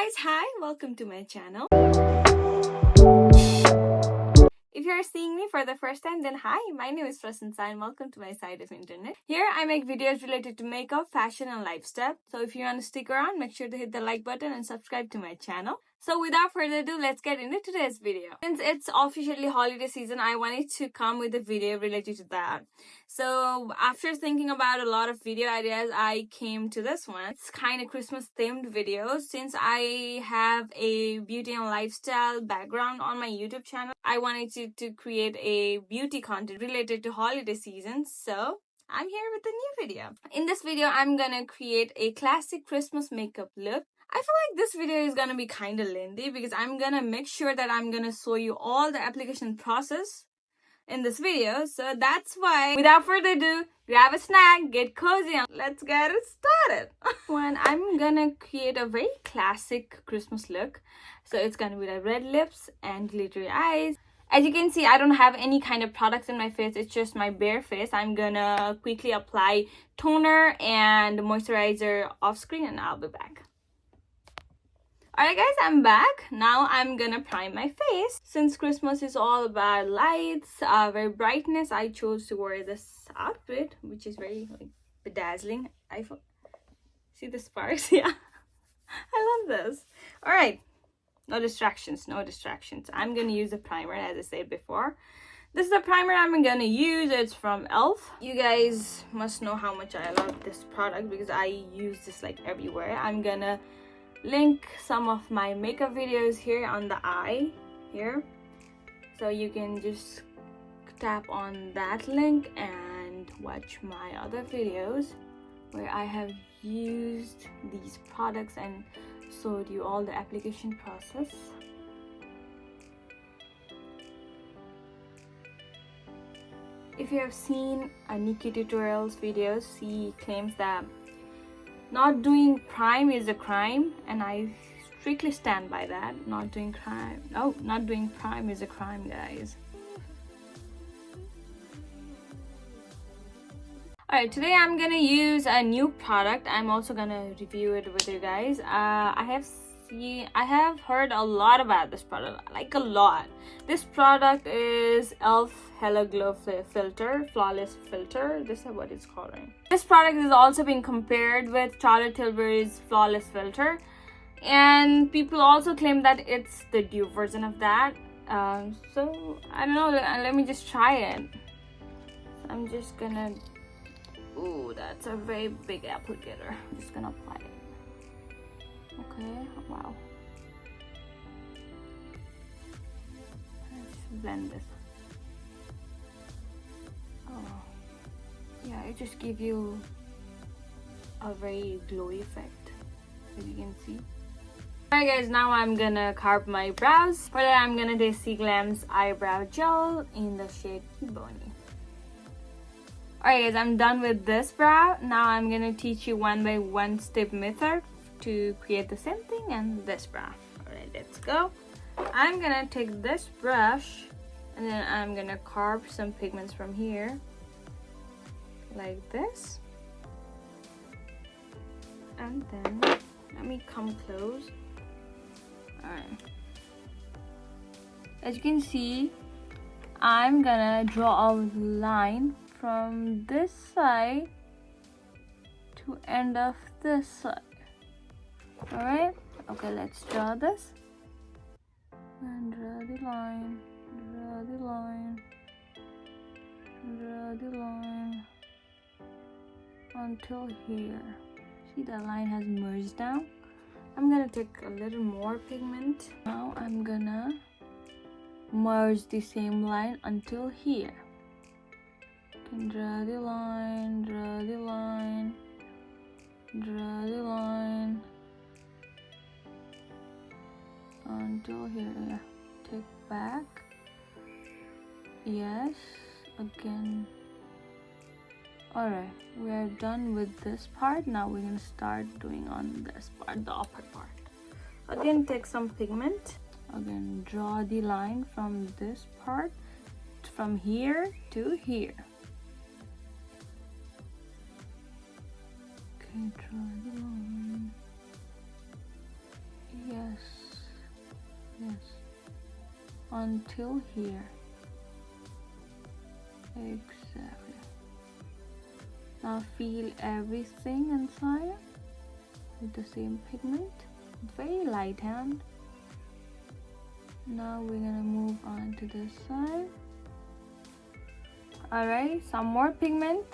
guys, hi, welcome to my channel. If you're seeing me for the first time, then hi, my name is Prashansa and welcome to my side of internet. Here I make videos related to makeup, fashion and lifestyle. So if you want to stick around, make sure to hit the like button and subscribe to my channel. So without further ado, let's get into today's video. Since it's officially holiday season, I wanted to come with a video related to that. So after thinking about a lot of video ideas, I came to this one. It's kind of Christmas themed video. Since I have a beauty and lifestyle background on my YouTube channel, I wanted to create a beauty content related to holiday season. So I'm here with a new video. In this video, I'm gonna create a classic Christmas makeup look. I feel like this video is gonna be kind of lengthy because I'm gonna make sure that I'm gonna show you all the application process in this video. So that's why, without further ado, grab a snack, get cozy, and let's get it started. When I'm gonna create a very classic Christmas look. So it's gonna be the red lips and glittery eyes. As you can see, I don't have any kind of products in my face. It's just my bare face. I'm gonna quickly apply toner and moisturizer off screen and I'll be back. Alright guys, I'm back. Now I'm gonna prime my face. Since Christmas is all about lights, very brightness, I chose to wear this outfit, which is very bedazzling. See the sparks? Yeah, I love this. Alright, no distractions. I'm gonna use a primer, as I said before. This is the primer I'm gonna use. It's from e.l.f. You guys must know how much I love this product because I use this like everywhere. I'm gonna link some of my makeup videos here on the eye here, so you can just tap on that link and watch my other videos where I have used these products and showed you all the application process. If you have seen Nikki tutorials videos, she claims that not doing prime is a crime, and I strictly stand by that. Not doing prime is a crime, guys. Alright, today I'm gonna use a new product. I'm also gonna review it with you guys. I have heard a lot about this product, like a lot. This product is e.l.f. Hello Glow Filter, Flawless Filter. This is what it's called, right? This product is also being compared with Charlotte Tilbury's Flawless Filter, and people also claim that it's the dupe version of that. So I don't know. Let me just try it. I'm just gonna. Ooh, that's a very big applicator. I'm just gonna apply it. Okay. Wow. Let's blend this. Oh, yeah, it just gives you a very glowy effect, as you can see. Alright guys, now I'm gonna carve my brows. For that, I'm gonna take Glam's eyebrow gel in the shade Ebony. Alright guys, I'm done with this brow. Now I'm gonna teach you one by one step method to create the same thing and this brow. Alright, let's go. I'm gonna take this brush and then I'm gonna carve some pigments from here like this, and then let me come close. Alright, as you can see, I'm gonna draw a line from this side to end of this side. Alright, okay, let's draw this and draw the line, draw the line, draw the line until here. See, the line has merged down. I'm gonna take a little more pigment. Now I'm gonna merge the same line until here. Can draw the line, draw the line, draw the line until here. Yeah, take back. Yes, again. Alright, we are done with this part. Now we're gonna start doing on this part, the upper part. Again, take some pigment. Again, draw the line from this part, from here to here. Okay, draw the line. Yeah. Yes. Yes. Until here. Exactly. Now feel everything inside with the same pigment. It's very light hand. Now we're gonna move on to this side. Alright, some more pigment.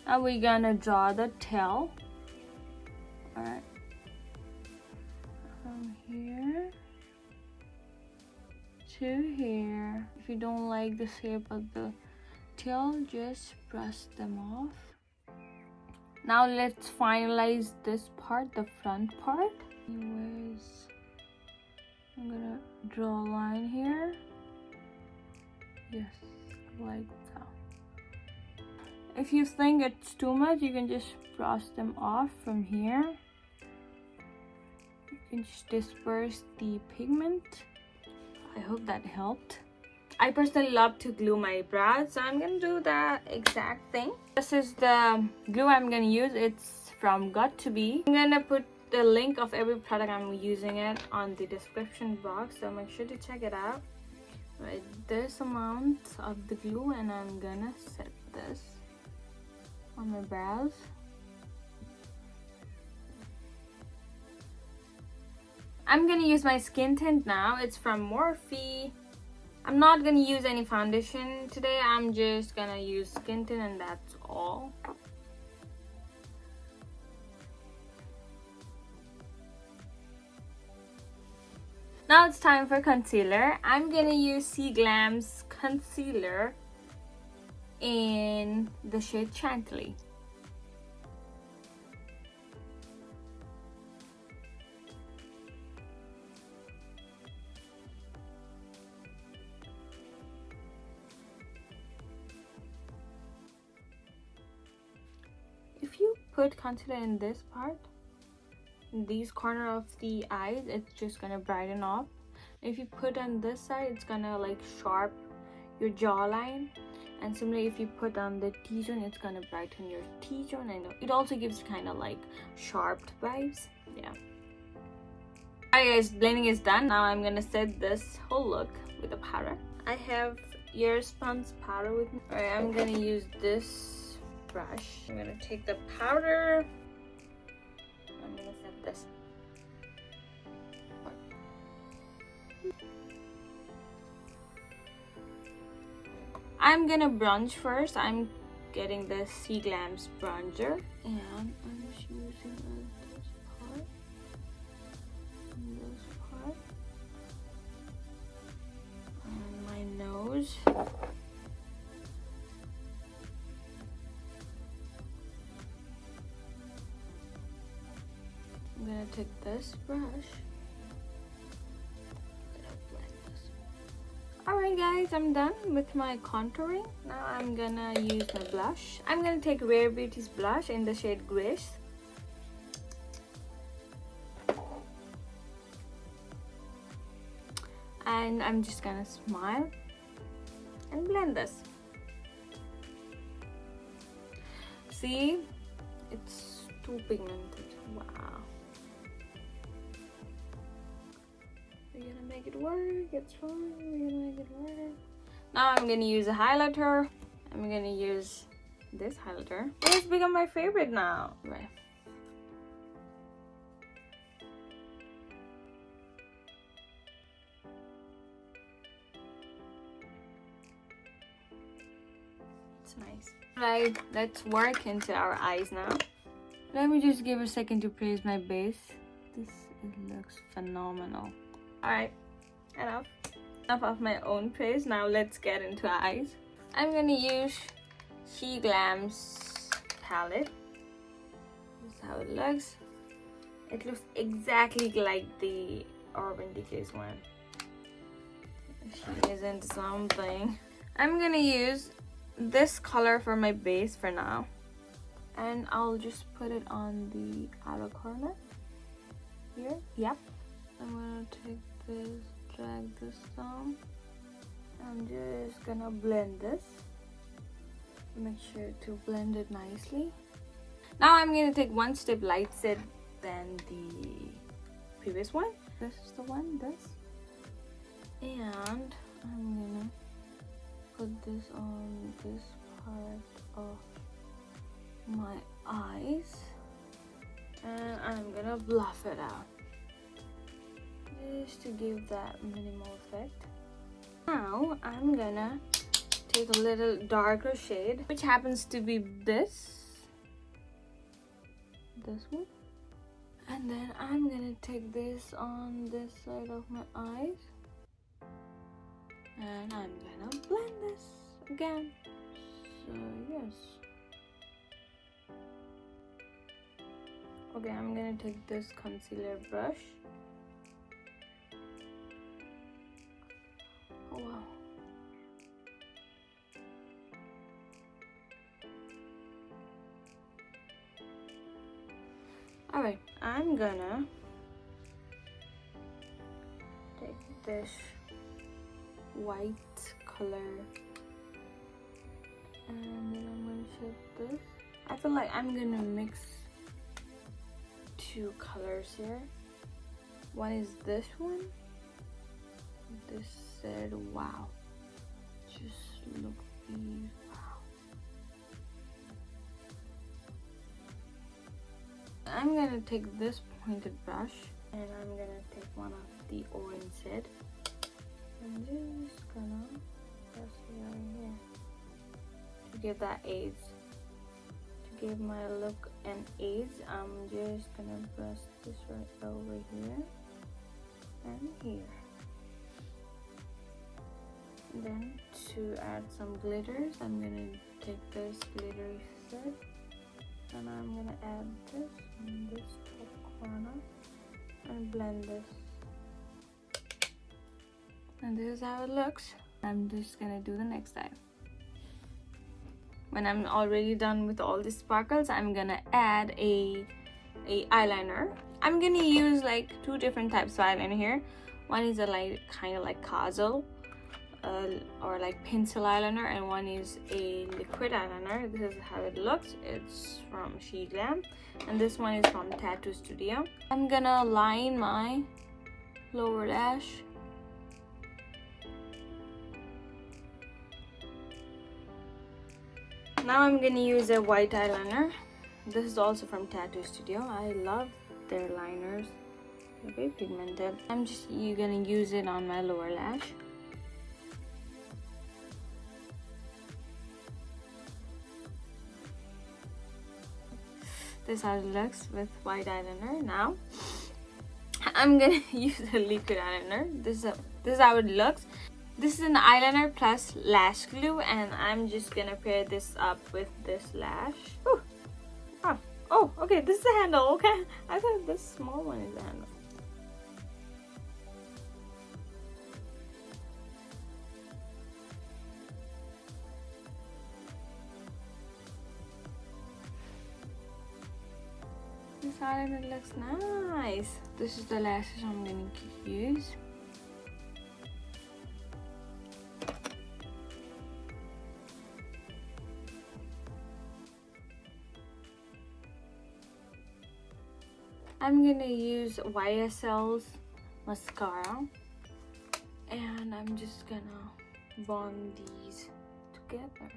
Now we're gonna draw the tail. Alright. From here to here. If you don't like the shape of the tail, just brush them off. Now let's finalize this part, the front part. Anyways, I'm gonna draw a line here. Yes, like that. If you think it's too much, you can just brush them off from here. You can just disperse the pigment. I hope that helped. I personally love to glue my brows, so I'm gonna do the exact thing. This is the glue I'm gonna use. It's from Got To Be. I'm gonna put the link of every product I'm using it on the description box, so make sure to check it out. Right, this amount of the glue, and I'm gonna set this on my brows. I'm gonna use my skin tint now. It's from Morphe. I'm not gonna use any foundation today. I'm just gonna use skin tint, and that's all. Now it's time for concealer. I'm gonna use C-Glam's concealer in the shade Chantilly. If you put concealer in this part, in these corner of the eyes, it's just gonna brighten up. If you put on this side, it's gonna like sharp your jawline. And similarly, if you put on the T-zone, it's gonna brighten your T-zone. And it also gives kind of like sharp vibes. Yeah. Alright guys, blending is done. Now I'm gonna set this whole look with a powder. I have Earspun's powder with me. Alright, I'm gonna use this brush. I'm gonna take the powder. I'm gonna set this. I'm gonna bronze first. I'm getting the C-Glam's bronzer, and I'm just using this part and this part on my nose. I'm gonna take this brush. Alright guys, I'm done with my contouring. Now I'm gonna use my blush. I'm gonna take Rare Beauty's blush in the shade Grace. And I'm just gonna smile and blend this. See? It's too pigmented. Wow. We're gonna make it work. It's fine. We're gonna make it work. Now I'm gonna use a highlighter. I'm gonna use this highlighter. It's become my favorite now. Right. It's nice. Right, let's work into our eyes now. Let me just give a second to place my base. This looks phenomenal. Alright, enough of my own praise. Now let's get into eyes. I'm gonna use C-Glam's palette. This is how it looks. It looks exactly like the Urban Decay's one. She isn't something. I'm gonna use this color for my base for now. And I'll just put it on the outer corner. Here. Yep. I'm gonna take this, drag this down. I'm just gonna blend this. Make sure to blend it nicely. Now I'm gonna take one step lighter than the previous one. This is the one, this. And I'm gonna put this on this part of my eyes. And I'm gonna bluff it out. Just to give that minimal effect. Now I'm gonna take a little darker shade, which happens to be this one, and then I'm gonna take this on this side of my eyes, and I'm gonna blend this again. So yes. Okay, I'm gonna take this concealer brush. Oh wow. Alright, I'm gonna take this white color and then I'm gonna shift this. I feel like I'm gonna mix two colors here. One is this one. This said wow. Just look these. I'm gonna take this pointed brush and I'm gonna take one of the orange set. I'm just gonna press it right here to give that aids. To give my look an aids, I'm just gonna press this right over here and here. And then to add some glitters, I'm gonna take this glittery set. And I'm gonna add this in this top corner and blend this. And this is how it looks. I'm just gonna do the next side. When I'm already done with all the sparkles, I'm gonna add a eyeliner. I'm gonna use like two different types of eyeliner here. One is a like kind of like kaajal or like pencil eyeliner, and one is a liquid eyeliner. This is how it looks. It's from She Glam, and this one is from Tattoo Studio. I'm gonna line my lower lash. Now I'm gonna use a white eyeliner. This is also from Tattoo Studio. I love their liners. They're very pigmented. You're gonna use it on my lower lash. This is how it looks with white eyeliner. Now I'm gonna use a liquid eyeliner. This is how it looks. This is an eyeliner plus lash glue, and I'm just gonna pair this up with this lash. Ooh. Oh, okay, this is the handle. Okay, I thought this small one is the handle. This eyeliner looks nice. This is the lashes I'm going to use. I'm going to use YSL's mascara, and I'm just going to bond these together.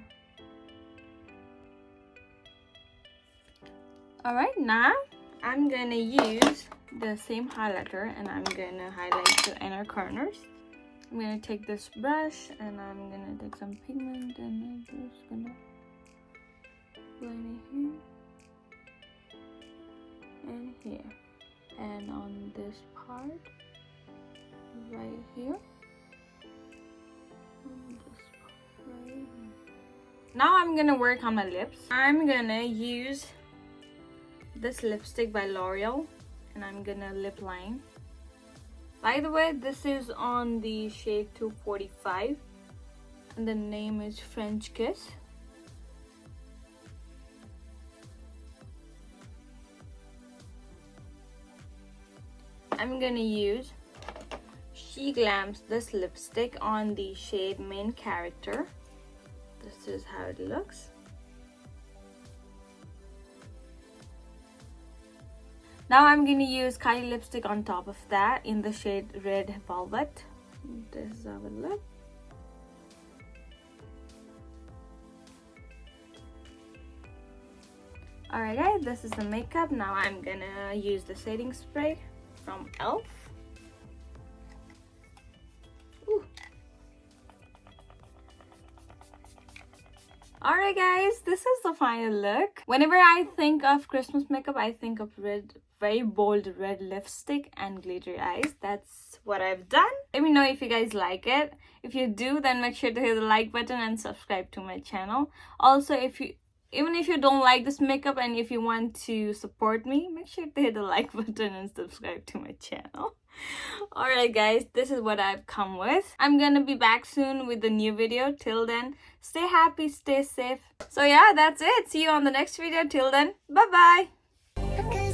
Alright, now I'm gonna use the same highlighter and I'm gonna highlight the inner corners. I'm gonna take this brush and I'm gonna take some pigment and I'm just gonna line it here and here, and on this part right here, and this part right here. Now I'm gonna work on my lips. I'm gonna use this lipstick by L'Oreal and I'm gonna lip line. By the way, this is on the shade 245 and the name is French Kiss. I'm gonna use She Glam's this lipstick on the shade Main Character. This is how it looks. Now I'm going to use Kylie lipstick on top of that in the shade Red Velvet. This is how it looks. Alright guys, this is the makeup. Now I'm gonna use the setting spray from e.l.f. Alright guys, this is the final look. Whenever I think of Christmas makeup, I think of red, very bold red lipstick and glittery eyes. That's what I've done. Let me know if you guys like it. If you do, then make sure to hit the like button and subscribe to my channel. Also, even if you don't like this makeup and if you want to support me, make sure to hit the like button and subscribe to my channel. Alright guys, this is what I've come with. I'm gonna be back soon with a new video. Till then, stay happy, stay safe. So yeah, that's it. See you on the next video. Till then, bye bye.